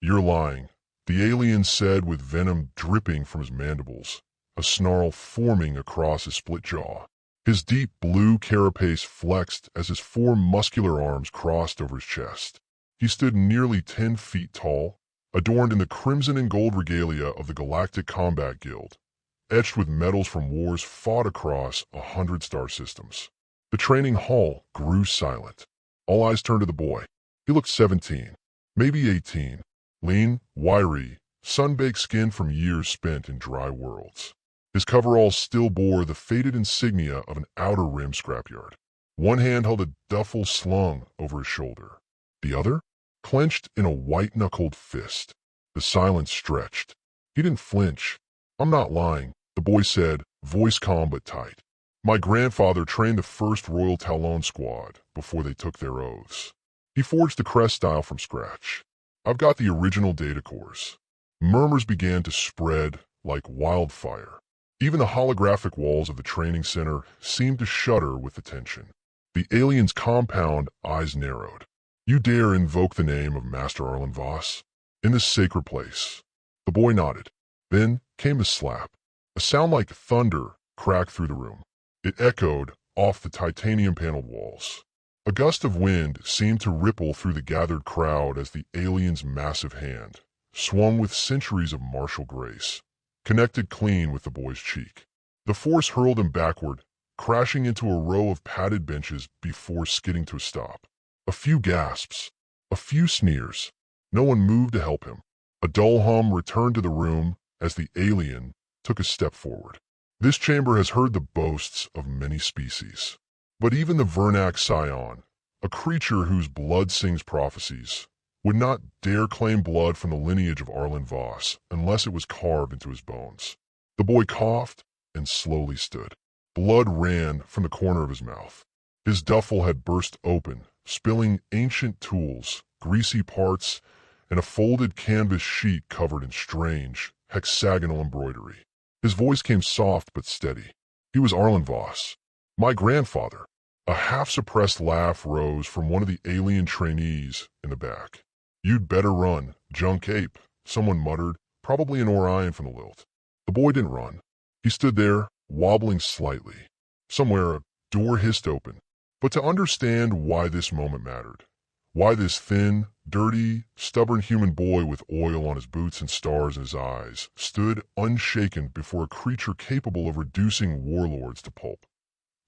"You're lying," the alien said with venom dripping from his mandibles, a snarl forming across his split jaw. His deep blue carapace flexed as his four muscular arms crossed over his chest. He stood nearly 10 feet tall, adorned in the crimson and gold regalia of the Galactic Combat Guild, etched with medals from wars fought across 100 star systems. The training hall grew silent. All eyes turned to the boy. He looked 17, maybe 18, lean, wiry, sun-baked skin from years spent in dry worlds. His coveralls still bore the faded insignia of an outer rim scrapyard. One hand held a duffel slung over his shoulder. The other clenched in a white-knuckled fist. The silence stretched. He didn't flinch. "I'm not lying," the boy said, voice calm but tight. "My grandfather trained the first Royal Talon squad before they took their oaths. He forged the crest style from scratch. I've got the original data cores." Murmurs began to spread like wildfire. Even the holographic walls of the training center seemed to shudder with the tension. The alien's compound eyes narrowed. "You dare invoke the name of Master Arlen Voss? In this sacred place?" The boy nodded. Then came a slap. A sound like thunder cracked through the room. It echoed off the titanium-paneled walls. A gust of wind seemed to ripple through the gathered crowd as the alien's massive hand, swung with centuries of martial grace, connected clean with the boy's cheek. The force hurled him backward, crashing into a row of padded benches before skidding to a stop. A few gasps, a few sneers. No one moved to help him. A dull hum returned to the room as the alien took a step forward. "This chamber has heard the boasts of many species, but even the Vernac Scion, a creature whose blood sings prophecies, would not dare claim blood from the lineage of Arlen Voss unless it was carved into his bones." The boy coughed and slowly stood. Blood ran from the corner of his mouth. His duffel had burst open, spilling ancient tools, greasy parts, and a folded canvas sheet covered in strange, hexagonal embroidery. His voice came soft but steady. "He was Arlen Voss. My grandfather." A half-suppressed laugh rose from one of the alien trainees in the back. "You'd better run, junk ape," someone muttered, probably an Orion from the lilt. The boy didn't run. He stood there, wobbling slightly. Somewhere a door hissed open. But to understand why this moment mattered, why this thin, dirty, stubborn human boy with oil on his boots and stars in his eyes stood unshaken before a creature capable of reducing warlords to pulp,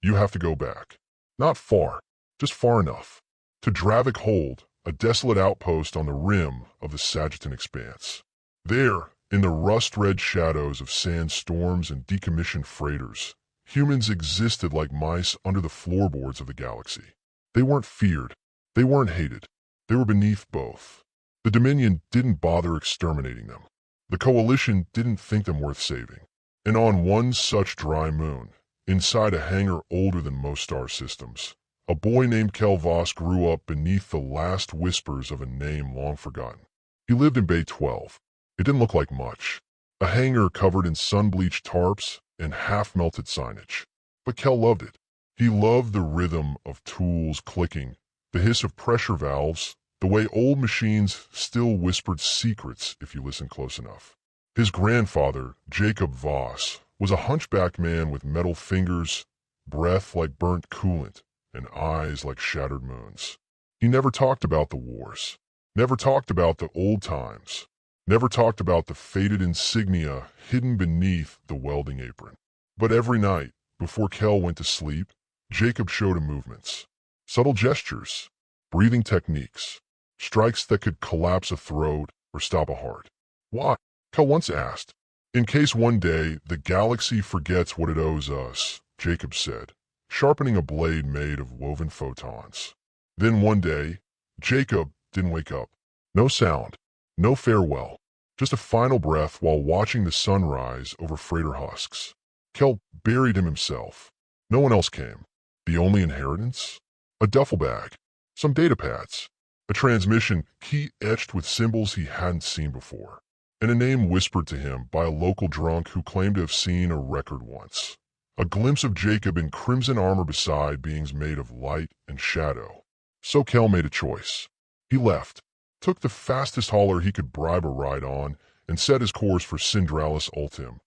you have to go back. Not far, just far enough. To Dravik Hold, a desolate outpost on the rim of the Sagittarian expanse. There, in the rust-red shadows of sandstorms and decommissioned freighters, humans existed like mice under the floorboards of the galaxy. They weren't feared. They weren't hated. They were beneath both. The Dominion didn't bother exterminating them. The Coalition didn't think them worth saving. And on one such dry moon, inside a hangar older than most star systems, a boy named Kel Voss grew up beneath the last whispers of a name long forgotten. He lived in Bay 12. It didn't look like much. A hangar covered in sun-bleached tarps and half-melted signage. But Kel loved it. He loved the rhythm of tools clicking, the hiss of pressure valves, the way old machines still whispered secrets if you listened close enough. His grandfather, Jacob Voss, was a hunchbacked man with metal fingers, breath like burnt coolant, and eyes like shattered moons. He never talked about the wars, never talked about the old times, never talked about the faded insignia hidden beneath the welding apron. But every night, before Kel went to sleep, Jacob showed him movements, subtle gestures, breathing techniques, strikes that could collapse a throat or stop a heart. "Why?" Kel once asked. "In case one day the galaxy forgets what it owes us," Jacob said, sharpening a blade made of woven photons. Then one day, Jacob didn't wake up. No sound, no farewell, just a final breath while watching the sun rise over freighter husks. Kel buried him himself. No one else came. The only inheritance? A duffel bag, some data pads, a transmission key etched with symbols he hadn't seen before, and a name whispered to him by a local drunk who claimed to have seen a record once. A glimpse of Jacob in crimson armor beside beings made of light and shadow. So Kel made a choice. He left. took the fastest hauler he could bribe a ride on, and set his course for Syndralis Ultim,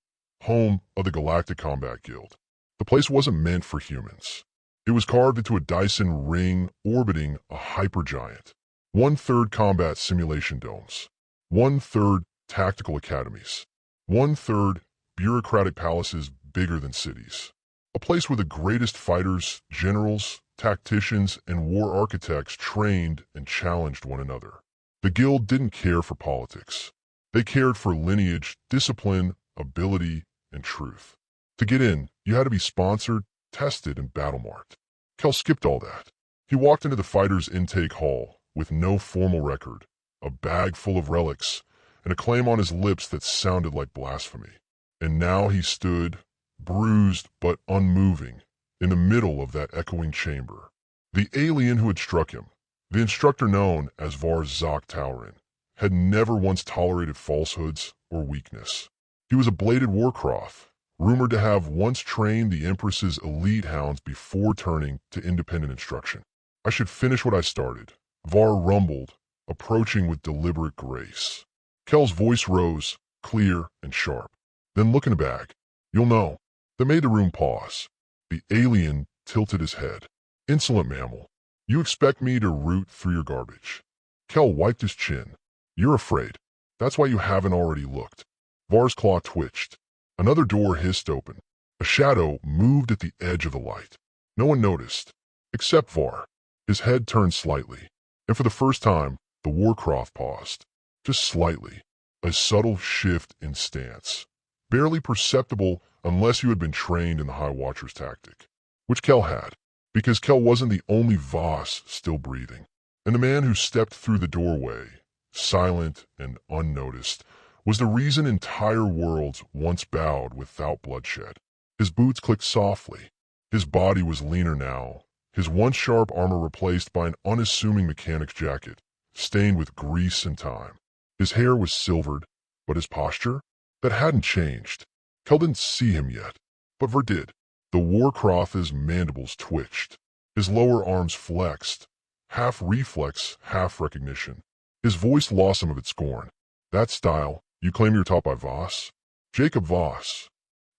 home of the Galactic Combat Guild. The place wasn't meant for humans. It was carved into a Dyson ring orbiting a hypergiant. 1/3 combat simulation domes, 1/3 tactical academies, 1/3 bureaucratic palaces bigger than cities. A place where the greatest fighters, generals, tacticians, and war architects trained and challenged one another. The guild didn't care for politics. They cared for lineage, discipline, ability, and truth. To get in, you had to be sponsored, tested, and battle-marked. Kel skipped all that. He walked into the fighters' intake hall with no formal record, a bag full of relics, and a claim on his lips that sounded like blasphemy. And now he stood, bruised but unmoving, in the middle of that echoing chamber. The alien who had struck him, the instructor known as Zok Taurin, had never once tolerated falsehoods or weakness. He was a bladed Warcroft, rumored to have once trained the Empress's elite hounds before turning to independent instruction. I should finish what I started, Var rumbled, approaching with deliberate grace. Kel's voice rose, clear and sharp. Then look in the bag. You'll know. That made the room pause. The alien tilted his head. Insolent mammal. You expect me to root through your garbage. Kel wiped his chin. You're afraid. That's why you haven't already looked. Var's claw twitched. Another door hissed open. A shadow moved at the edge of the light. No one noticed, except Var. His head turned slightly, and for the first time, the Warcroft paused. Just slightly. A subtle shift in stance. Barely perceptible unless you had been trained in the High Watcher's tactic. Which Kel had, because Kel wasn't the only Voss still breathing. And the man who stepped through the doorway, silent and unnoticed, was the reason entire worlds once bowed without bloodshed. His boots clicked softly. His body was leaner now, his once sharp armor replaced by an unassuming mechanic's jacket, stained with grease and time. His hair was silvered, but his posture? That hadn't changed. Kel didn't see him yet, but Ver did. The Warcroft's mandibles twitched. His lower arms flexed, half reflex, half recognition. His voice lost some of its scorn. That style, you claim you're taught by Voss? Jacob Voss.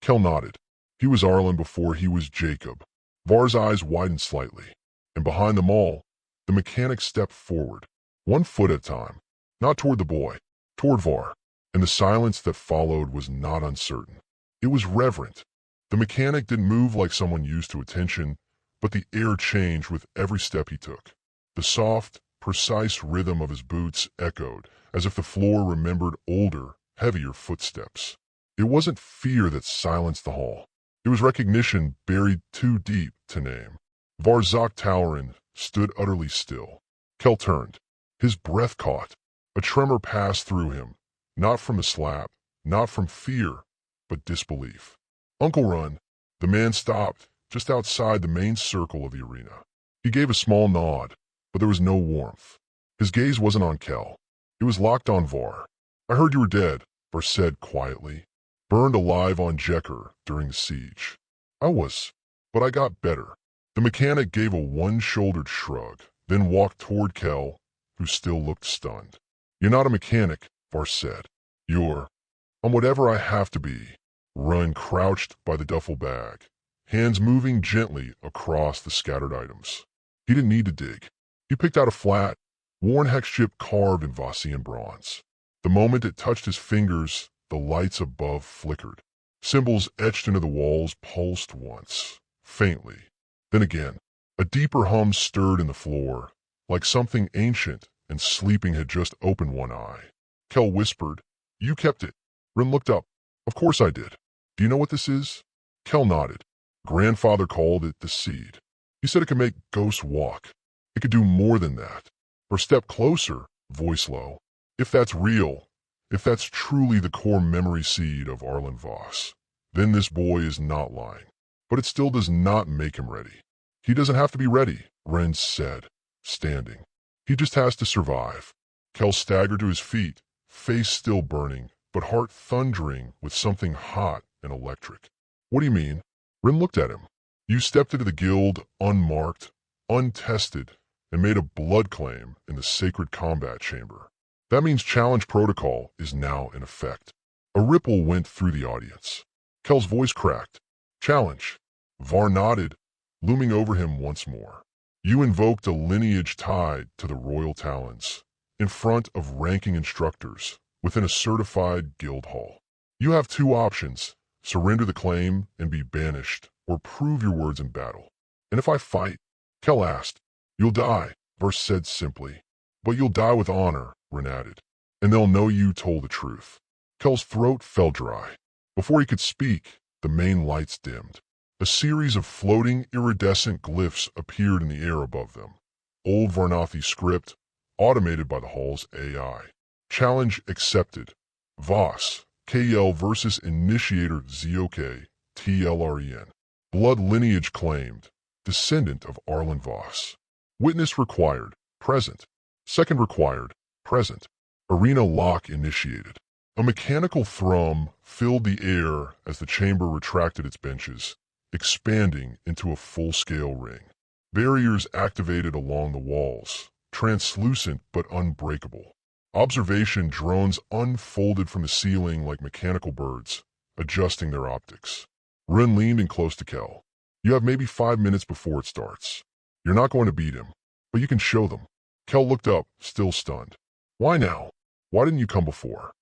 Kel nodded. He was Arlen before he was Jacob. Var's eyes widened slightly, and behind them all, the mechanic stepped forward, 1 foot at a time, not toward the boy, toward Var, and the silence that followed was not uncertain. It was reverent. The mechanic didn't move like someone used to attention, but the air changed with every step he took. The soft, precise rhythm of his boots echoed, as if the floor remembered older, heavier footsteps. It wasn't fear that silenced the hall. It was recognition buried too deep to name. Zok Taurin stood utterly still. Kel turned. His breath caught. A tremor passed through him, not from a slap, not from fear, but disbelief. Uncle Run. The man stopped just outside the main circle of the arena. He gave a small nod, but there was no warmth. His gaze wasn't on Kel. It was locked on Var. I heard you were dead, Var said quietly. Burned alive on Jekker during the siege. I was, but I got better. The mechanic gave a one-shouldered shrug, then walked toward Kel, who still looked stunned. You're not a mechanic, Var said. I'm whatever I have to be. Run crouched by the duffel bag, hands moving gently across the scattered items. He didn't need to dig. He picked out a flat, worn hex chip carved in Vossian bronze. The moment it touched his fingers, the lights above flickered. Symbols etched into the walls pulsed once, faintly. Then again, a deeper hum stirred in the floor, like something ancient and sleeping had just opened one eye. Kel whispered, You kept it. Rin looked up. Of course I did. Do you know what this is? Kel nodded. Grandfather called it the seed. He said it could make ghosts walk. It could do more than that. Or step closer, voice low. If that's real, if that's truly the core memory seed of Arlen Voss, then this boy is not lying. But it still does not make him ready. He doesn't have to be ready, Ren said, standing. He just has to survive. Kel staggered to his feet, face still burning, but heart thundering with something hot and electric. What do you mean? Ren looked at him. You stepped into the guild unmarked, untested, and made a blood claim in the sacred combat chamber. That means challenge protocol is now in effect. A ripple went through the audience. Kel's voice cracked. Challenge. Var nodded, looming over him once more. You invoked a lineage tied to the royal talons, in front of ranking instructors, within a certified guild hall. You have two options: surrender the claim and be banished, or prove your words in battle. And if I fight? Kel asked. You'll die, Verse said simply. But you'll die with honor, Ren added, and they'll know you told the truth. Kel's throat fell dry. Before he could speak, the main lights dimmed. A series of floating, iridescent glyphs appeared in the air above them. Old Varnathi script, automated by the hall's AI. Challenge accepted. Voss, KL versus Initiator Zok, TLREN. Blood lineage claimed. Descendant of Arlen Voss. Witness required. Present. Second required. Present. Arena lock initiated. A mechanical thrum filled the air as the chamber retracted its benches, expanding into a full-scale ring. Barriers activated along the walls, translucent but unbreakable. Observation drones unfolded from the ceiling like mechanical birds, adjusting their optics. Ren leaned in close to Kel. You have maybe 5 minutes before it starts. You're not going to beat him, but you can show them. Kel looked up, still stunned. Why now? Why didn't you come before?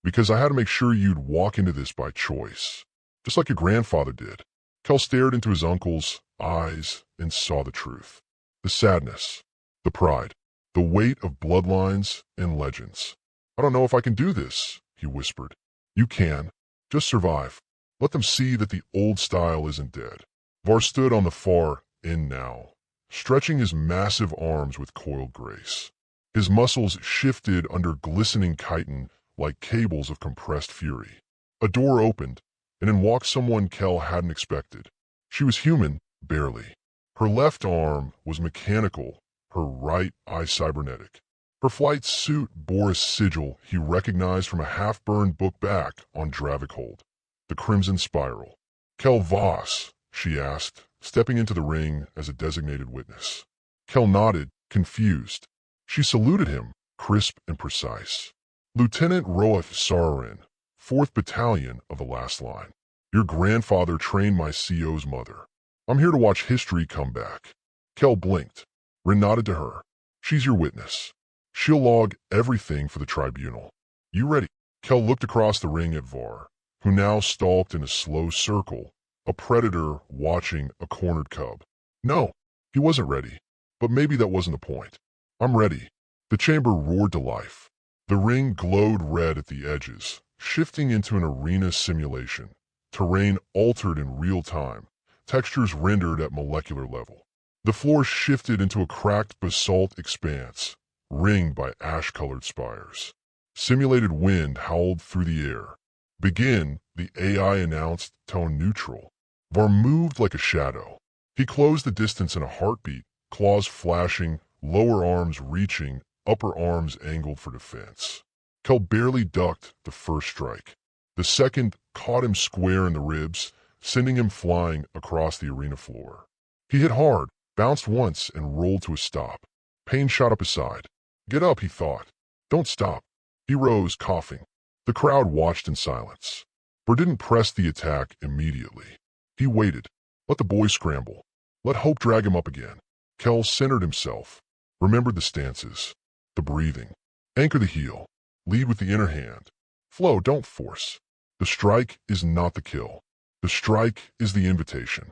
Because I had to make sure you'd walk into this by choice, just like your grandfather did. Kel stared into his uncle's eyes and saw the truth. The sadness, the pride, the weight of bloodlines and legends. I don't know if I can do this, he whispered. You can. Just survive. Let them see that the old style isn't dead. Var stood on the far end now, stretching his massive arms with coiled grace. His muscles shifted under glistening chitin like cables of compressed fury. A door opened, and in walked someone Kel hadn't expected. She was human, barely. Her left arm was mechanical, her right eye cybernetic. Her flight suit bore a sigil he recognized from a half-burned book back on Dravikhold. The Crimson Spiral. Kel Voss, she asked, stepping into the ring as a designated witness. Kel nodded, confused. She saluted him, crisp and precise. Lieutenant Roath Sararin, 4th Battalion of the last line. Your grandfather trained my CO's mother. I'm here to watch history come back. Kel blinked. Ren nodded to her. She's your witness. She'll log everything for the tribunal. You ready? Kel looked across the ring at Var, who now stalked in a slow circle, a predator watching a cornered cub. No, he wasn't ready. But maybe that wasn't the point. I'm ready. The chamber roared to life. The ring glowed red at the edges, shifting into an arena simulation. Terrain altered in real time, textures rendered at molecular level. The floor shifted into a cracked basalt expanse, ringed by ash-colored spires. Simulated wind howled through the air. Begin, the AI announced, tone neutral. Var moved like a shadow. He closed the distance in a heartbeat, claws flashing, lower arms reaching, upper arms angled for defense. Kel barely ducked the first strike. The second caught him square in the ribs, sending him flying across the arena floor. He hit hard, bounced once, and rolled to a stop. Pain shot up his side. Get up, he thought. Don't stop. He rose, coughing. The crowd watched in silence. Var didn't press the attack immediately. He waited. Let the boy scramble. Let hope drag him up again. Kel centered himself. Remembered the stances. The breathing. Anchor the heel. Lead with the inner hand. Flow, don't force. The strike is not the kill. The strike is the invitation.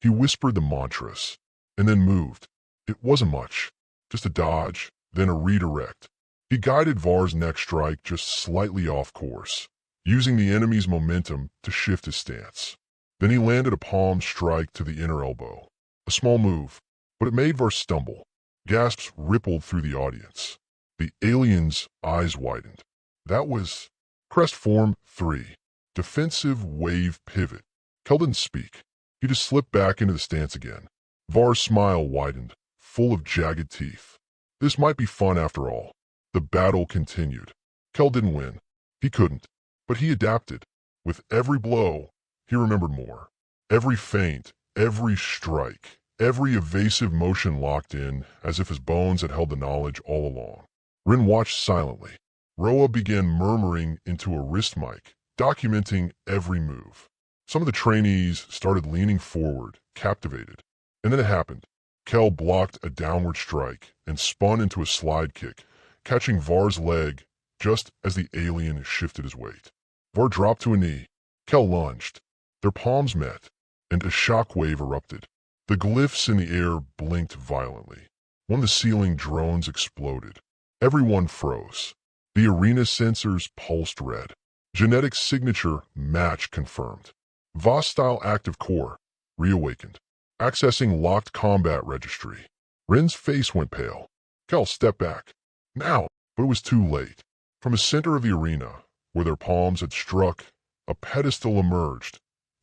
He whispered the mantras, and then moved. It wasn't much. Just a dodge, then a redirect. He guided Var's next strike just slightly off course, using the enemy's momentum to shift his stance. Then he landed a palm strike to the inner elbow. A small move, but it made Var stumble. Gasps rippled through the audience. The alien's eyes widened. That was Crest Form 3. Defensive Wave Pivot. Kel didn't speak. He just slipped back into the stance again. Var's smile widened, full of jagged teeth. This might be fun after all. The battle continued. Kel didn't win. He couldn't. But he adapted. With every blow, he remembered more. Every feint, every strike, every evasive motion locked in, as if his bones had held the knowledge all along. Rin watched silently. Roa began murmuring into a wrist mic, documenting every move. Some of the trainees started leaning forward, captivated. And then it happened. Kel blocked a downward strike and spun into a slide kick, catching Var's leg just as the alien shifted his weight. Var dropped to a knee. Kel lunged. Their palms met, and a shockwave erupted. The glyphs in the air blinked violently. One of the ceiling drones exploded. Everyone froze. The arena sensors pulsed red. Genetic signature match confirmed. Voss-style active core reawakened. Accessing locked combat registry. Rin's face went pale. Kel stepped back. Now, but it was too late. From the center of the arena, where their palms had struck, a pedestal emerged.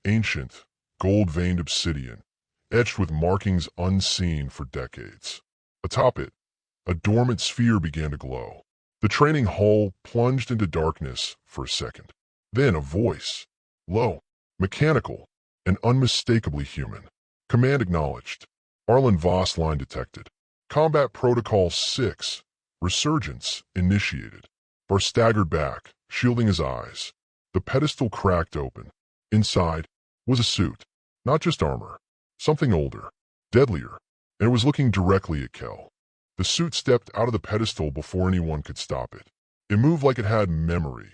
Ancient, gold-veined obsidian, etched with markings unseen for decades. Atop it, a dormant sphere began to glow. The training hull plunged into darkness for a second. Then a voice, low, mechanical, and unmistakably human. Command acknowledged. Arlen Voss line detected. Combat Protocol 6. Resurgence initiated. Var staggered back, shielding his eyes. The pedestal cracked open. Inside was a suit. Not just armor. Something older. Deadlier. And it was looking directly at Kel. The suit stepped out of the pedestal before anyone could stop it. It moved like it had memory.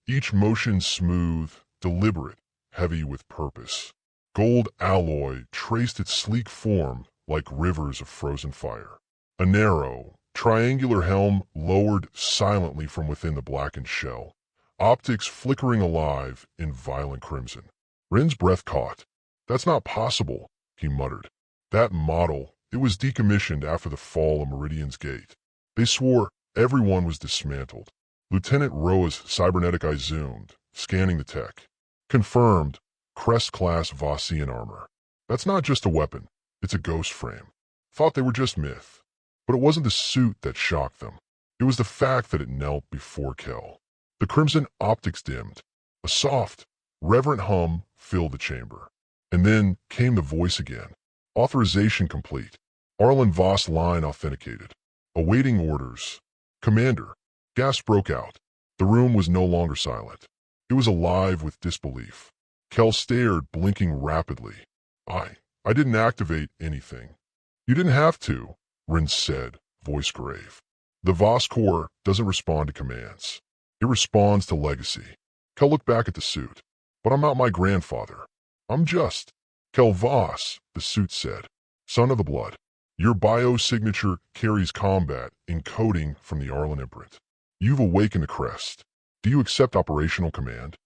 Each motion smooth, deliberate, heavy with purpose. Gold alloy traced its sleek form like rivers of frozen fire. A narrow, triangular helm lowered silently from within the blackened shell, optics flickering alive in violent crimson. Rin's breath caught. That's not possible, he muttered. That model, it was decommissioned after the fall of Meridian's Gate. They swore everyone was dismantled. Lieutenant Roa's cybernetic eye zoomed, scanning the tech. Confirmed, Crest-class Vossian armor. That's not just a weapon, it's a ghost frame. Thought they were just myth. But it wasn't the suit that shocked them. It was the fact that it knelt before Kel. The crimson optics dimmed. A soft, reverent hum filled the chamber. And then came the voice again. Authorization complete. Arlen Voss line authenticated. Awaiting orders. Commander. Gas broke out. The room was no longer silent. It was alive with disbelief. Kel stared, blinking rapidly. I didn't activate anything. You didn't have to, Rin said, voice grave. The Voss core doesn't respond to commands. It responds to legacy. Kel looked back at the suit. But I'm not my grandfather. I'm just Kel Voss, the suit said. Son of the blood. Your biosignature carries combat encoding from the Arlen imprint. You've awakened the crest. Do you accept operational command?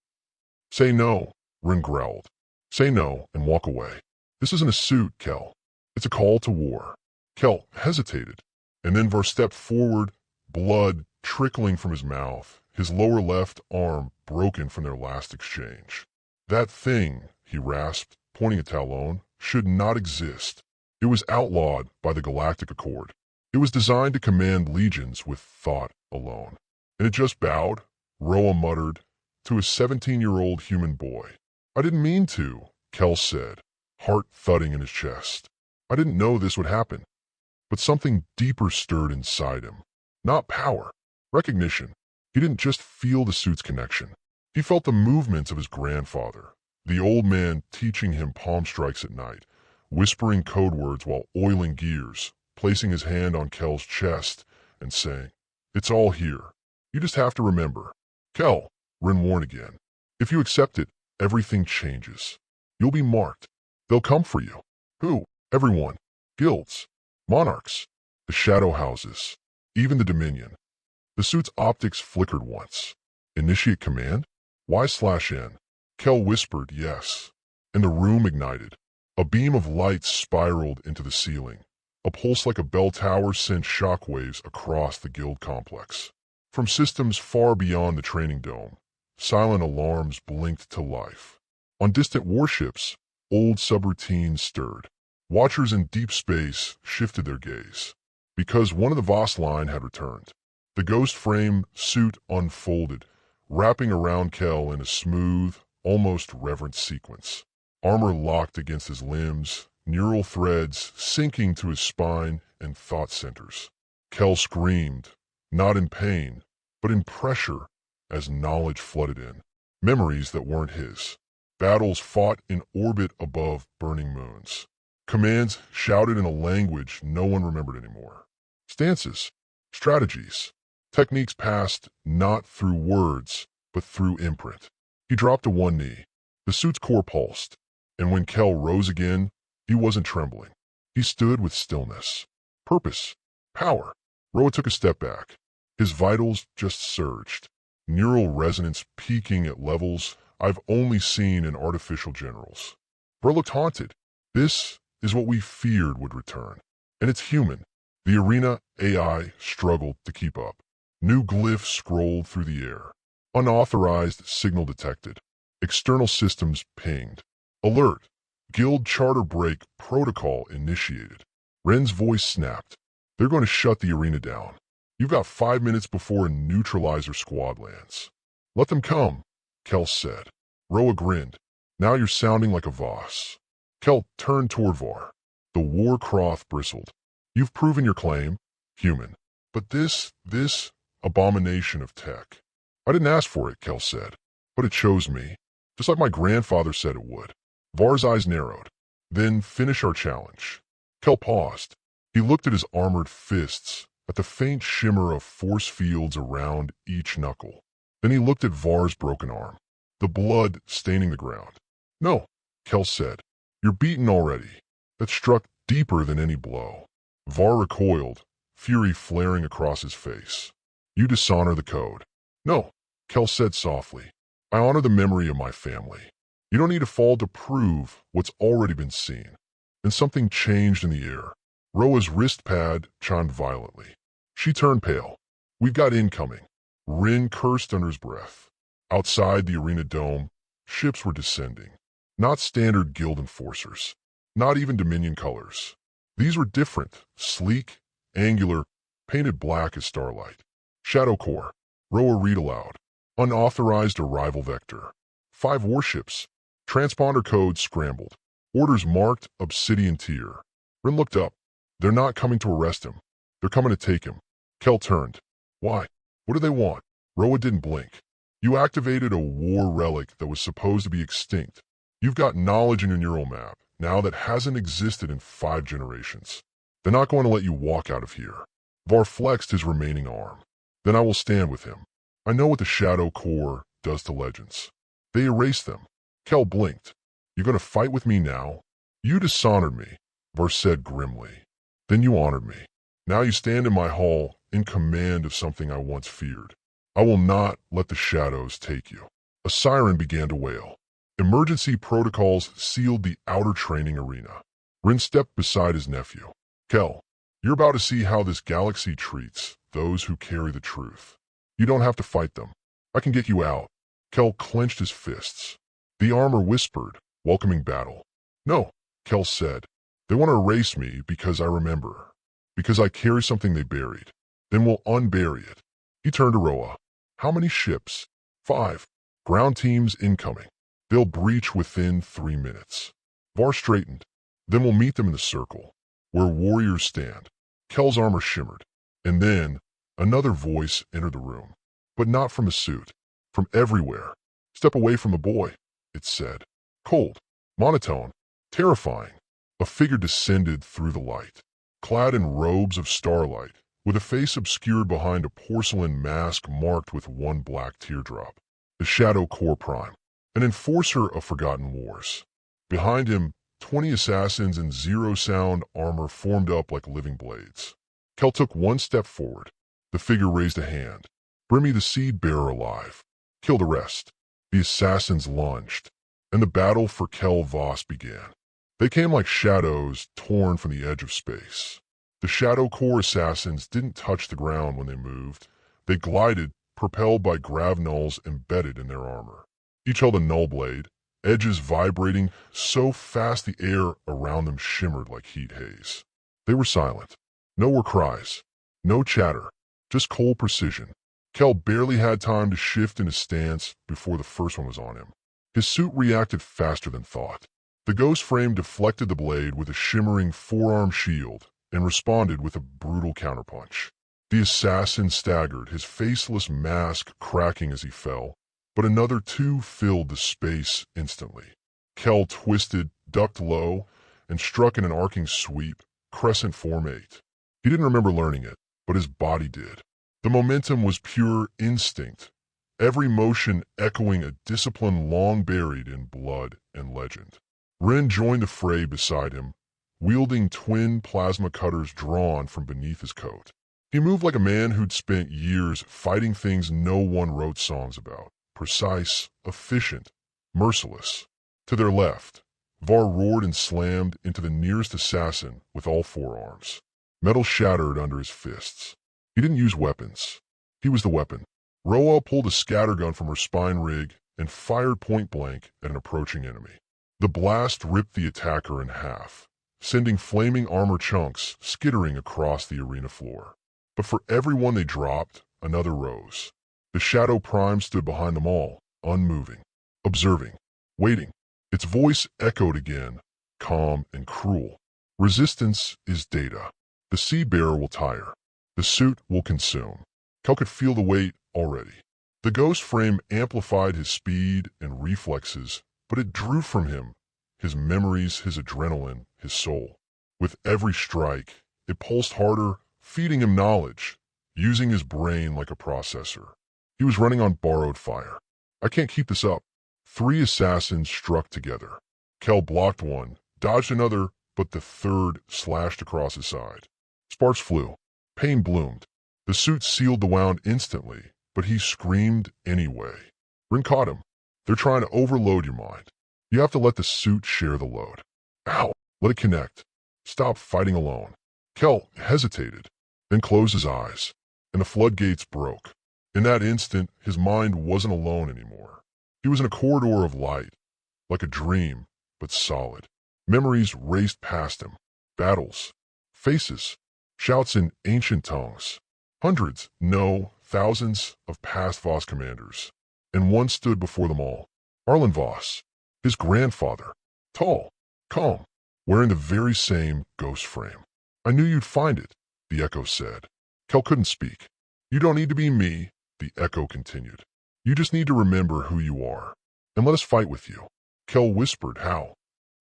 Say no, Rin growled. Say no and walk away. This isn't a suit, Kel. It's a call to war. Kel hesitated, and then Var stepped forward, blood trickling from his mouth, his lower left arm broken from their last exchange. That thing, he rasped, pointing at Talon, should not exist. It was outlawed by the Galactic Accord. It was designed to command legions with thought alone. And it just bowed, Roa muttered, to a 17-year-old human boy. I didn't mean to, Kel said, heart thudding in his chest. I didn't know this would happen. But something deeper stirred inside him. Not power, recognition. He didn't just feel the suit's connection. He felt the movements of his grandfather, the old man teaching him palm strikes at night, whispering code words while oiling gears, placing his hand on Kel's chest and saying, "It's all here. You just have to remember." Kel, Rin warned again, if you accept it, everything changes. You'll be marked. They'll come for you. Who? Everyone. Guilds. Monarchs. The shadow houses. Even the Dominion. The suit's optics flickered once. Initiate command? Y/N. Kel whispered yes, and the room ignited. A beam of light spiraled into the ceiling. A pulse like a bell tower sent shockwaves across the guild complex. From systems far beyond the training dome, silent alarms blinked to life. On distant warships, old subroutines stirred. Watchers in deep space shifted their gaze, because one of the Voss line had returned. The ghost frame suit unfolded, wrapping around Kel in a smooth, almost reverent sequence. Armor locked against his limbs, neural threads sinking to his spine and thought centers. Kel screamed, not in pain, but in pressure as knowledge flooded in. Memories that weren't his. Battles fought in orbit above burning moons. Commands shouted in a language no one remembered anymore. Stances, strategies, techniques passed not through words, but through imprint. He dropped to one knee. The suit's core pulsed, and when Kel rose again, he wasn't trembling. He stood with stillness, purpose, power. Roa took a step back. His vitals just surged, neural resonance peaking at levels I've only seen in artificial generals. Bro looked haunted. This is what we feared would return. And it's human. The arena AI struggled to keep up. New glyphs scrolled through the air. Unauthorized signal detected. External systems pinged. Alert. Guild charter break protocol initiated. Ren's voice snapped. They're going to shut the arena down. You've got 5 minutes before a neutralizer squad lands. Let them come, Kel said. Roa grinned. Now you're sounding like a Voss. Kel turned toward Var. The war cloth bristled. You've proven your claim, human. But this abomination of tech. I didn't ask for it, Kel said. But it chose me. Just like my grandfather said it would. Var's eyes narrowed. Then finish our challenge. Kel paused. He looked at his armored fists, at the faint shimmer of force fields around each knuckle. Then he looked at Var's broken arm, the blood staining the ground. No, Kel said. You're beaten already. That struck deeper than any blow. Var recoiled, fury flaring across his face. You dishonor the code. No, Kel said softly. I honor the memory of my family. You don't need to fall to prove what's already been seen. Then something changed in the air. Roa's wrist pad chimed violently. She turned pale. We've got incoming. Rin cursed under his breath. Outside the arena dome, ships were descending. Not standard guild enforcers. Not even Dominion colors. These were different, sleek, angular, painted black as starlight. Shadow Core. Roa read aloud. Unauthorized arrival vector. 5 warships. Transponder codes scrambled. Orders marked Obsidian Tier. Rin looked up. They're not coming to arrest him. They're coming to take him. Kel turned. Why? What do they want? Roa didn't blink. You activated a war relic that was supposed to be extinct. You've got knowledge in your neural map now that hasn't existed in 5 generations. They're not going to let you walk out of here. Var flexed his remaining arm. Then I will stand with him. I know what the Shadow Core does to legends. They erase them. Kel blinked. You're going to fight with me now? You dishonored me, Var said grimly. Then you honored me. Now you stand in my hall in command of something I once feared. I will not let the shadows take you. A siren began to wail. Emergency protocols sealed the outer training arena. Rin stepped beside his nephew. Kel, you're about to see how this galaxy treats those who carry the truth. You don't have to fight them. I can get you out. Kel clenched his fists. The armor whispered, welcoming battle. No, Kel said. They want to erase me because I remember. Because I carry something they buried. Then we'll unbury it. He turned to Roa. How many ships? 5. Ground teams incoming. They'll breach within 3 minutes. Var straightened. Then we'll meet them in the circle, where warriors stand. Kel's armor shimmered. And then, another voice entered the room. But not from a suit. From everywhere. Step away from the boy, it said. Cold, monotone, terrifying. A figure descended through the light, clad in robes of starlight, with a face obscured behind a porcelain mask marked with 1 black teardrop. The Shadow Core Prime, an enforcer of forgotten wars. Behind him, 20 assassins in zero-sound armor formed up like living blades. Kel took 1 step forward. The figure raised a hand. Bring me the seed bearer alive. Kill the rest. The assassins lunged, and the battle for Kel Voss began. They came like shadows torn from the edge of space. The Shadow Core assassins didn't touch the ground when they moved. They glided, propelled by gravnulls embedded in their armor. Each held a null blade, edges vibrating so fast the air around them shimmered like heat haze. They were silent. No more cries. No chatter. Just cold precision. Kel barely had time to shift in his stance before the first one was on him. His suit reacted faster than thought. The ghost frame deflected the blade with a shimmering forearm shield and responded with a brutal counterpunch. The assassin staggered, his faceless mask cracking as he fell, but another two filled the space instantly. Kel twisted, ducked low, and struck in an arcing sweep, crescent form 8. He didn't remember learning it, but his body did. The momentum was pure instinct, every motion echoing a discipline long buried in blood and legend. Ren joined the fray beside him, wielding twin plasma cutters drawn from beneath his coat. He moved like a man who'd spent years fighting things no one wrote songs about. Precise, efficient, merciless. To their left, Var roared and slammed into the nearest assassin with all four arms. Metal shattered under his fists. He didn't use weapons. He was the weapon. Roa pulled a scattergun from her spine rig and fired point blank at an approaching enemy. The blast ripped the attacker in half, sending flaming armor chunks skittering across the arena floor. But for every one they dropped, another rose. The Shadow Prime stood behind them all, unmoving, observing, waiting. Its voice echoed again, calm and cruel. Resistance is data. The Sea Bearer will tire. The suit will consume. Kel could feel the weight already. The ghost frame amplified his speed and reflexes, but it drew from him his memories, his adrenaline, his soul. With every strike, it pulsed harder, feeding him knowledge, using his brain like a processor. He was running on borrowed fire. I can't keep this up. 3 assassins struck together. Kel blocked one, dodged another, but the third slashed across his side. Sparks flew. Pain bloomed. The suit sealed the wound instantly, but he screamed anyway. Rin caught him. They're trying to overload your mind. You have to let the suit share the load. Ow! Let it connect. Stop fighting alone. Kel hesitated, then closed his eyes, and the floodgates broke. In that instant, his mind wasn't alone anymore. He was in a corridor of light, like a dream, but solid. Memories raced past him. Battles. Faces. Shouts in ancient tongues. Hundreds, no, thousands of past Voss commanders. And one stood before them all. Arlen Voss. His grandfather. Tall. Calm. Wearing the very same ghost frame. I knew you'd find it, the echo said. Kel couldn't speak. You don't need to be me, the echo continued. You just need to remember who you are, and let us fight with you. Kel whispered, how?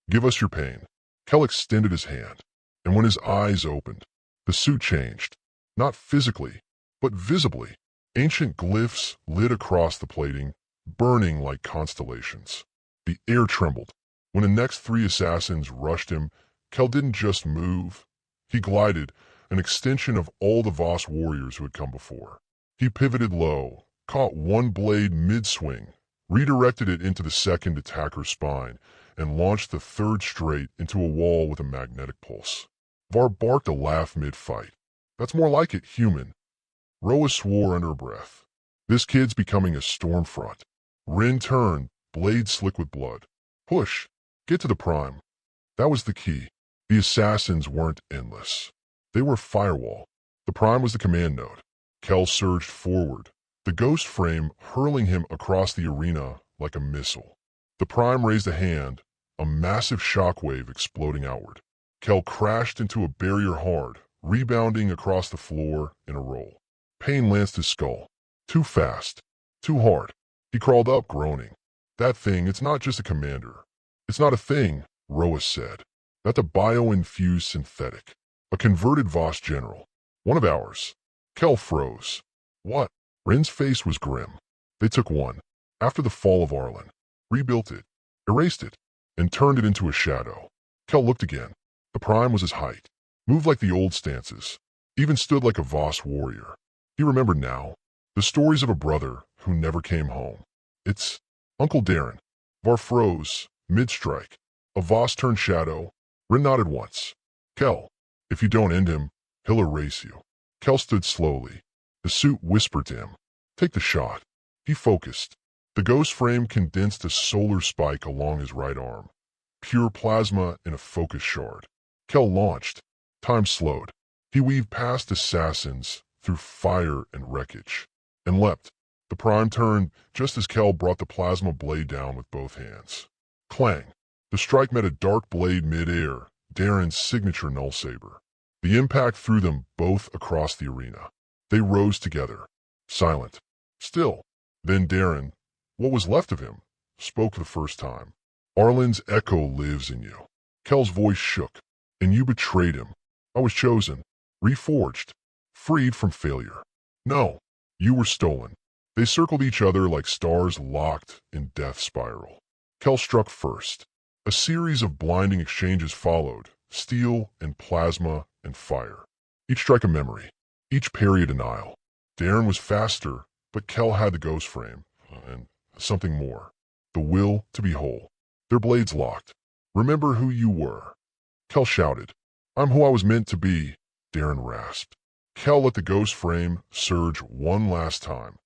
Give us your pain. Kel extended his hand, and when his eyes opened, the suit changed. Not physically, but visibly. Ancient glyphs lit across the plating, burning like constellations. The air trembled. When the next 3 assassins rushed him, Kel didn't just move. He glided, an extension of all the Voss warriors who had come before. He pivoted low, caught one blade mid-swing, redirected it into the second attacker's spine, and launched the third straight into a wall with a magnetic pulse. Var barked a laugh mid-fight. That's more like it, human. Roa swore under her breath. This kid's becoming a storm front. Rin turned, blade slick with blood. Push. Get to the prime. That was the key. The assassins weren't endless. They were firewall. The prime was the command node. Kel surged forward, the ghost frame hurling him across the arena like a missile. The prime raised a hand, a massive shockwave exploding outward. Kel crashed into a barrier hard, rebounding across the floor in a roll. Pain lanced his skull. Too fast. Too hard. He crawled up, groaning. That thing, it's not just a commander. It's not a thing, Roa said. That's a bio-infused synthetic. A converted Voss general. One of ours. Kel froze. What? Ren's face was grim. They took one. After the fall of Arlen. Rebuilt it. Erased it. And turned it into a shadow. Kel looked again. The prime was his height. Moved like the old stances. Even stood like a Voss warrior. He remembered now. The stories of a brother who never came home. It's Uncle Darren. Var froze. Mid-strike. A Voss turned shadow. Ren nodded once. Kel, if you don't end him, he'll erase you. Kel stood slowly. The suit whispered to him. Take the shot. He focused. The ghost frame condensed a solar spike along his right arm. Pure plasma in a focus shard. Kel launched. Time slowed. He weaved past assassins, through fire and wreckage, and leapt. The prime turned just as Kel brought the plasma blade down with both hands. Clang. The strike met a dark blade mid-air, Darren's signature null saber. The impact threw them both across the arena. They rose together, silent, still. Then Darren, what was left of him, spoke for the first time. Arlen's echo lives in you. Kel's voice shook. And you betrayed him. I was chosen, reforged, freed from failure. No, you were stolen. They circled each other like stars locked in death spiral. Kel struck first. A series of blinding exchanges followed, steel and plasma and fire. Each strike a memory, each parry a denial. Darren was faster, but Kel had the ghost frame, and something more. The will to be whole. Their blades locked. Remember who you were. Kel shouted. I'm who I was meant to be, Darren rasped. Kel let the ghost frame surge one last time,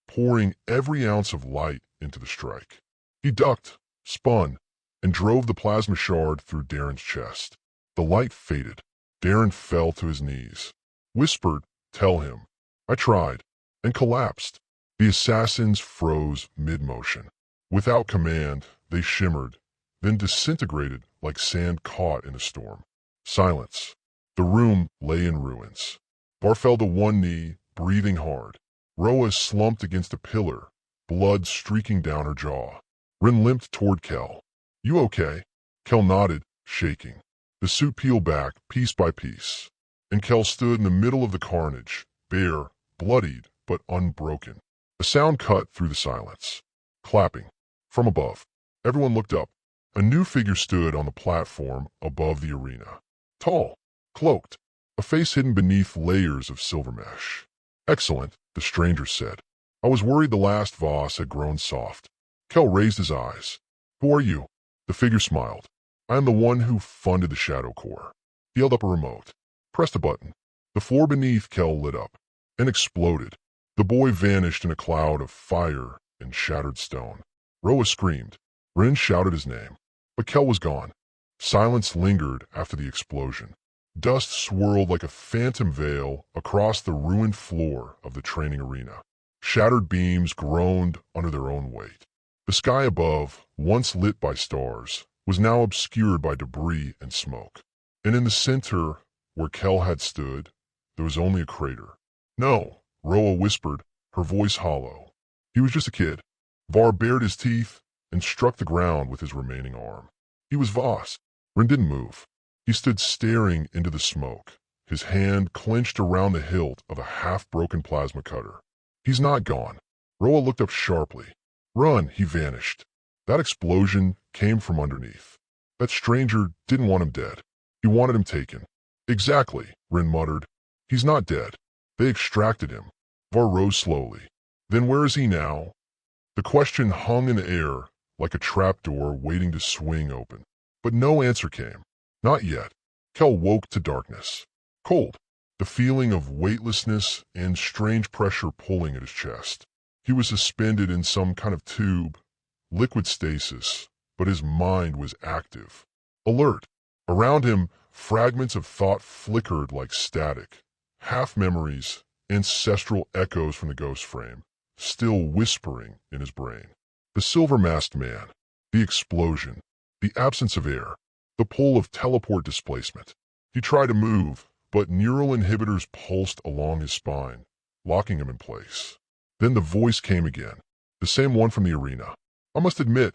pouring every ounce of light into the strike. He ducked, spun, and drove the plasma shard through Darren's chest. The light faded. Darren fell to his knees. Whispered, tell him. I tried, and collapsed. The assassins froze mid-motion. Without command, they shimmered, then disintegrated like sand caught in a storm. Silence. The room lay in ruins. Var fell to one knee, breathing hard. Roa slumped against a pillar, blood streaking down her jaw. Rin limped toward Kel. You okay? Kel nodded, shaking. The suit peeled back, piece by piece, and Kel stood in the middle of the carnage, bare, bloodied, but unbroken. A sound cut through the silence. Clapping. From above. Everyone looked up. A new figure stood on the platform above the arena. Tall, cloaked, a face hidden beneath layers of silver mesh. Excellent, the stranger said. I was worried the last Voss had grown soft. Kel raised his eyes. Who are you? The figure smiled. I am the one who funded the Shadow Corps. He held up a remote. Pressed a button. The floor beneath Kel lit up and exploded. The boy vanished in a cloud of fire and shattered stone. Roa screamed. Rin shouted his name. But Kel was gone. Silence lingered after the explosion. Dust swirled like a phantom veil across the ruined floor of the training arena. Shattered beams groaned under their own weight. The sky above, once lit by stars, was now obscured by debris and smoke. And in the center, where Kel had stood, there was only a crater. No, Roa whispered, her voice hollow. He was just a kid. Var bared his teeth and struck the ground with his remaining arm. He was Voss. Rin didn't move. He stood staring into the smoke, his hand clenched around the hilt of a half-broken plasma cutter. He's not gone. Roa looked up sharply. Run, he vanished. That explosion came from underneath. That stranger didn't want him dead. He wanted him taken. Exactly, Rin muttered. He's not dead. They extracted him. Var rose slowly. Then where is he now? The question hung in the air like a trapdoor waiting to swing open. But no answer came. Not yet. Kel woke to darkness. Cold. The feeling of weightlessness and strange pressure pulling at his chest. He was suspended in some kind of tube, liquid stasis, but his mind was active, alert. Around him, fragments of thought flickered like static, half-memories, ancestral echoes from the ghost frame, still whispering in his brain. The silver-masked man, the explosion, the absence of air, the pull of teleport displacement. He tried to move, but neural inhibitors pulsed along his spine, locking him in place. Then the voice came again, the same one from the arena. I must admit,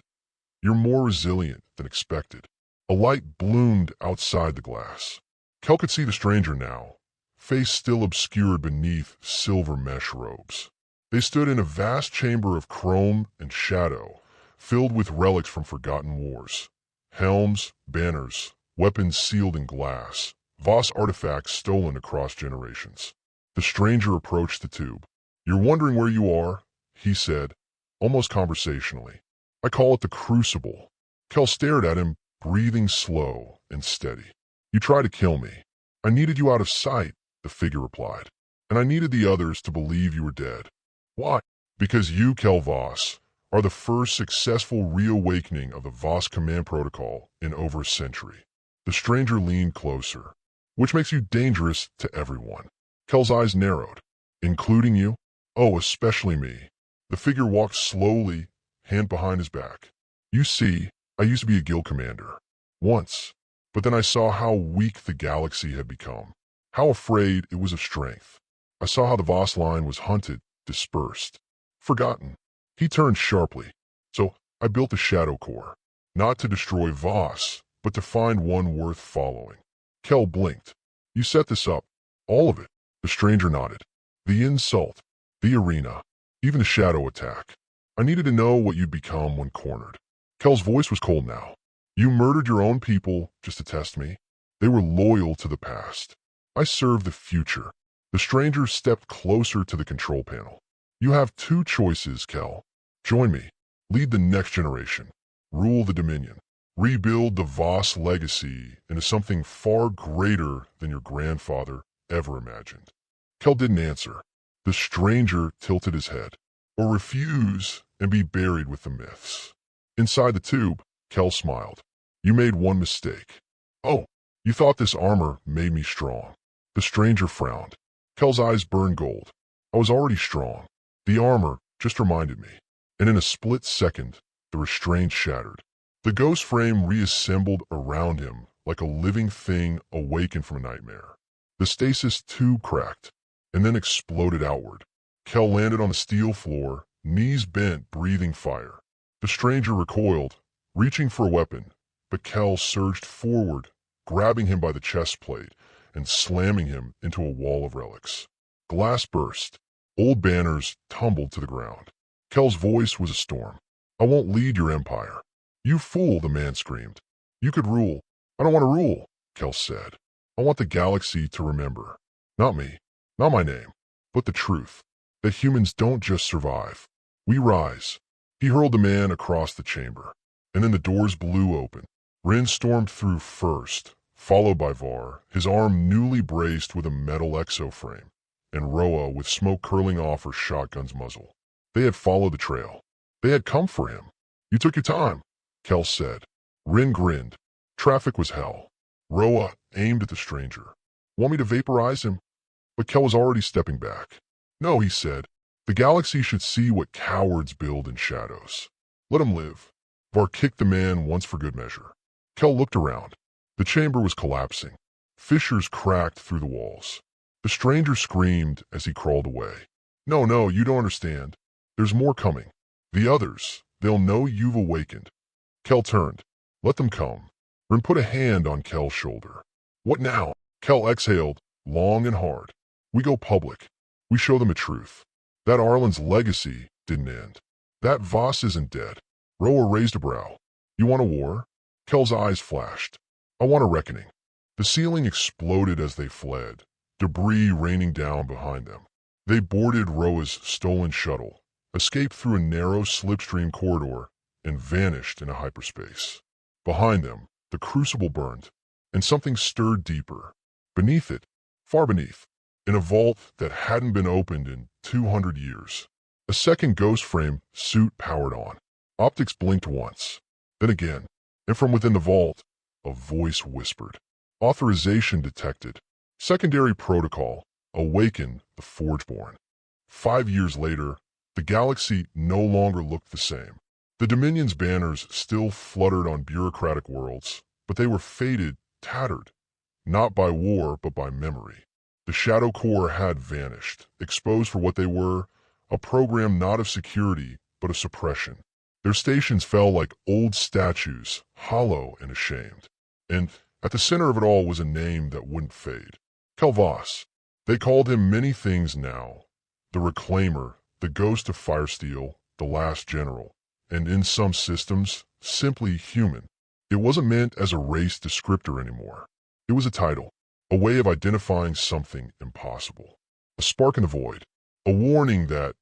you're more resilient than expected. A light bloomed outside the glass. Kel could see the stranger now, face still obscured beneath silver mesh robes. They stood in a vast chamber of chrome and shadow, filled with relics from forgotten wars. Helms, banners, weapons sealed in glass, Voss artifacts stolen across generations. The stranger approached the tube. You're wondering where you are, he said, almost conversationally. I call it the Crucible. Kel stared at him, breathing slow and steady. You tried to kill me. I needed you out of sight, the figure replied. And I needed the others to believe you were dead. Why? Because you, Kel Voss, are the first successful reawakening of the Voss command protocol in over a century. The stranger leaned closer, which makes you dangerous to everyone. Kel's eyes narrowed. Including you? Oh, especially me. The figure walked slowly, hand behind his back. You see, I used to be a guild commander. Once. But then I saw how weak the galaxy had become. How afraid it was of strength. I saw how the Voss line was hunted, dispersed, forgotten. He turned sharply. So I built the Shadow Corps. Not to destroy Voss, but to find one worth following. Kel blinked. You set this up. All of it. The stranger nodded. The insult. The arena. Even the shadow attack. I needed to know what you'd become when cornered. Kel's voice was cold now. You murdered your own people just to test me. They were loyal to the past. I served the future. The stranger stepped closer to the control panel. You have two choices, Kel. Join me. Lead the next generation. Rule the Dominion. Rebuild the Voss legacy into something far greater than your grandfather ever imagined. Kel didn't answer. The stranger tilted his head. Or refuse and be buried with the myths. Inside the tube, Kel smiled. You made one mistake. Oh, you thought this armor made me strong. The stranger frowned. Kel's eyes burned gold. I was already strong. The armor just reminded me. And in a split second, the restraint shattered. The ghost frame reassembled around him like a living thing awakened from a nightmare. The stasis tube cracked and then exploded outward. Kel landed on the steel floor, knees bent, breathing fire. The stranger recoiled, reaching for a weapon, but Kel surged forward, grabbing him by the chest plate and slamming him into a wall of relics. Glass burst. Old banners tumbled to the ground. Kel's voice was a storm. I won't lead your empire. You fool, the man screamed. You could rule. I don't want to rule, Kel said. I want the galaxy to remember. Not me, not my name, but the truth. That humans don't just survive. We rise. He hurled the man across the chamber, and then the doors blew open. Rin stormed through first, followed by Var, his arm newly braced with a metal exoframe, and Roa with smoke curling off her shotgun's muzzle. They had followed the trail. They had come for him. You took your time, Kel said. Rin grinned. Traffic was hell. Roa aimed at the stranger. Want me to vaporize him? But Kel was already stepping back. No, he said. The galaxy should see what cowards build in shadows. Let him live. Var kicked the man once for good measure. Kel looked around. The chamber was collapsing. Fissures cracked through the walls. The stranger screamed as he crawled away. No, you don't understand. There's more coming. The others, they'll know you've awakened. Kel turned. Let them come. Rin put a hand on Kel's shoulder. What now? Kel exhaled, long and hard. We go public. We show them the truth. That Arlen's legacy didn't end. That Voss isn't dead. Roa raised a brow. You want a war? Kel's eyes flashed. I want a reckoning. The ceiling exploded as they fled, debris raining down behind them. They boarded Roa's stolen shuttle, escaped through a narrow slipstream corridor, and vanished into hyperspace. Behind them, the crucible burned, and something stirred deeper. Beneath it, far beneath, in a vault that hadn't been opened in 200 years. A second ghost frame suit powered on. Optics blinked once, then again, and from within the vault, a voice whispered. Authorization detected. Secondary protocol. Awaken the Forgeborn. 5 years later, the galaxy no longer looked the same. The Dominion's banners still fluttered on bureaucratic worlds, but they were faded, tattered, not by war but by memory. The Shadow Corps had vanished, exposed for what they were, a program not of security but of suppression. Their stations fell like old statues, hollow and ashamed. And at the center of it all was a name that wouldn't fade. Kel Voss. They called him many things now. The Reclaimer, the Ghost of Firesteel, the Last General, and in some systems, simply human. It wasn't meant as a race descriptor anymore. It was a title, a way of identifying something impossible. A spark in the void, a warning that,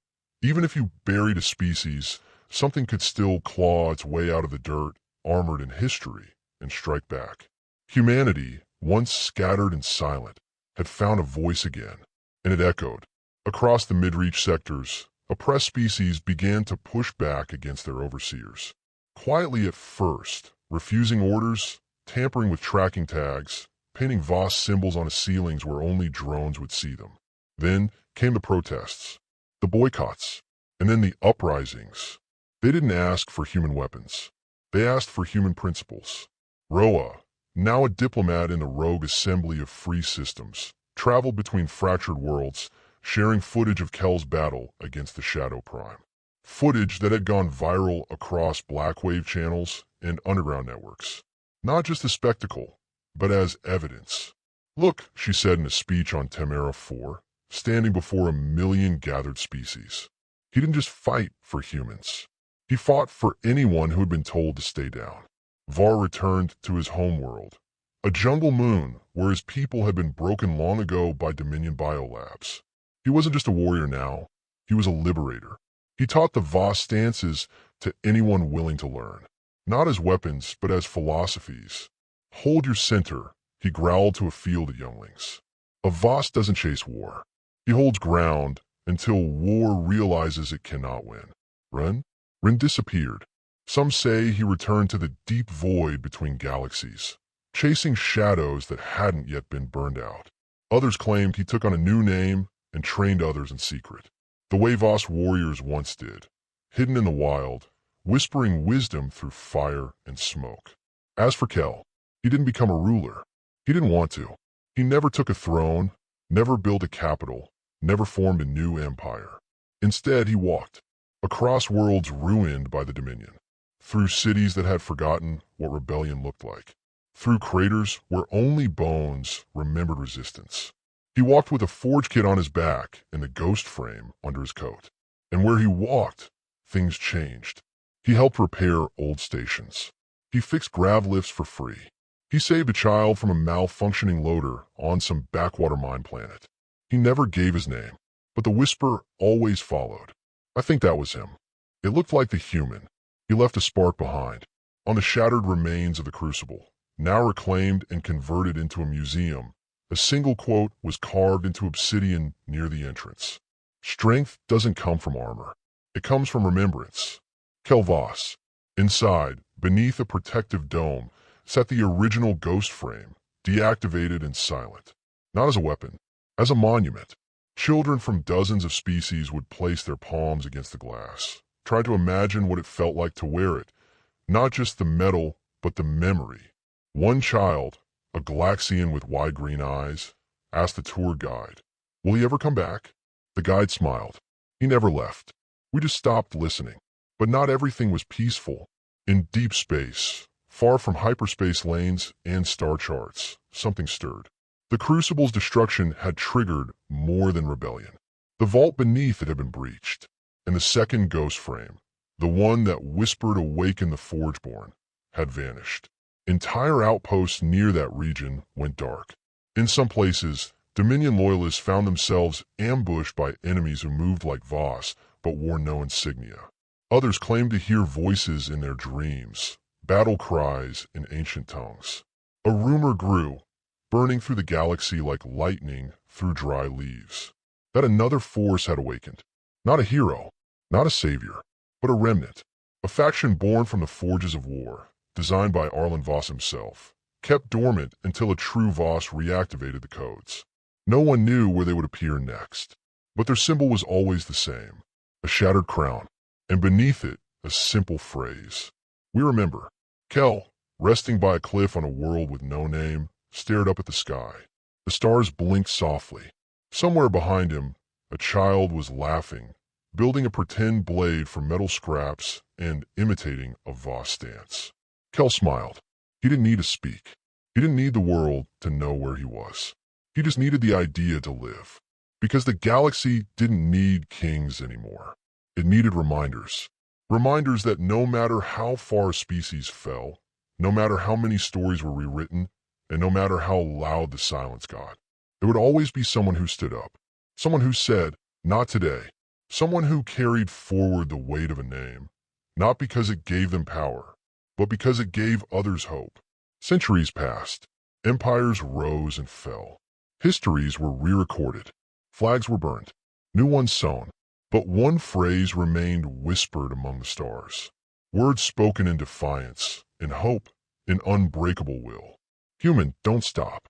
even if you buried a species, something could still claw its way out of the dirt, armored in history, and strike back. Humanity, once scattered and silent, had found a voice again, and it echoed. Across the mid-reach sectors, oppressed species began to push back against their overseers. Quietly at first, refusing orders, tampering with tracking tags, painting Voss symbols on the ceilings where only drones would see them. Then came the protests, the boycotts, and then the uprisings. They didn't ask for human weapons. They asked for human principles. Roa, now a diplomat in the rogue assembly of free systems, traveled between fractured worlds, sharing footage of Kel's battle against the Shadow Prime. Footage that had gone viral across Blackwave channels and underground networks. Not just as spectacle, but as evidence. Look, she said in a speech on Temera 4, standing before 1,000,000 gathered species. He didn't just fight for humans. He fought for anyone who had been told to stay down. Var returned to his homeworld, a jungle moon where his people had been broken long ago by Dominion biolabs. He wasn't just a warrior now, he was a liberator. He taught the Voss stances to anyone willing to learn, not as weapons, but as philosophies. Hold your center, he growled to a field of younglings. A Voss doesn't chase war. He holds ground until war realizes it cannot win. Ren? Ren disappeared. Some say he returned to the deep void between galaxies, chasing shadows that hadn't yet been burned out. Others claimed he took on a new name and trained others in secret, the way Voss warriors once did, hidden in the wild, whispering wisdom through fire and smoke. As for Kel, he didn't become a ruler. He didn't want to. He never took a throne, never built a capital, never formed a new empire. Instead, he walked, across worlds ruined by the Dominion, through cities that had forgotten what rebellion looked like, through craters where only bones remembered resistance. He walked with a forge kit on his back and a ghost frame under his coat. And where he walked, things changed. He helped repair old stations. He fixed grav lifts for free. He saved a child from a malfunctioning loader on some backwater mine planet. He never gave his name, but the whisper always followed. I think that was him. It looked like the human. He left a spark behind, on the shattered remains of the Crucible, now reclaimed and converted into a museum. A single quote was carved into obsidian near the entrance. Strength doesn't come from armor. It comes from remembrance. Kel Voss. Inside, beneath a protective dome, sat the original ghost frame, deactivated and silent. Not as a weapon, as a monument. Children from dozens of species would place their palms against the glass, try to imagine what it felt like to wear it, not just the metal, but the memory. One child, a Galaxian with wide green eyes, asked the tour guide, "Will he ever come back?" The guide smiled. He never left. We just stopped listening. But not everything was peaceful. In deep space, far from hyperspace lanes and star charts, something stirred. The Crucible's destruction had triggered more than rebellion. The vault beneath it had been breached, and the second ghost frame, the one that whispered awaken the Forgeborn, had vanished. Entire outposts near that region went dark. In some places, Dominion loyalists found themselves ambushed by enemies who moved like Voss but wore no insignia. Others claimed to hear voices in their dreams, battle cries in ancient tongues. A rumor grew, burning through the galaxy like lightning through dry leaves, that another force had awakened. Not a hero, not a savior, but a remnant. A faction born from the forges of war, designed by Arlen Voss himself, kept dormant until a true Voss reactivated the codes. No one knew where they would appear next, but their symbol was always the same, a shattered crown, and beneath it, a simple phrase. We remember. Kel, resting by a cliff on a world with no name, stared up at the sky. The stars blinked softly. Somewhere behind him, a child was laughing, building a pretend blade from metal scraps and imitating a Voss stance. Kel smiled. He didn't need to speak. He didn't need the world to know where he was. He just needed the idea to live. Because the galaxy didn't need kings anymore. It needed reminders. Reminders that no matter how far a species fell, no matter how many stories were rewritten, and no matter how loud the silence got, there would always be someone who stood up. Someone who said, "Not today." Someone who carried forward the weight of a name, not because it gave them power, but because it gave others hope. Centuries passed. Empires rose and fell. Histories were re-recorded. Flags were burned. New ones sown. But one phrase remained whispered among the stars. Words spoken in defiance, in hope, in unbreakable will. Human, don't stop.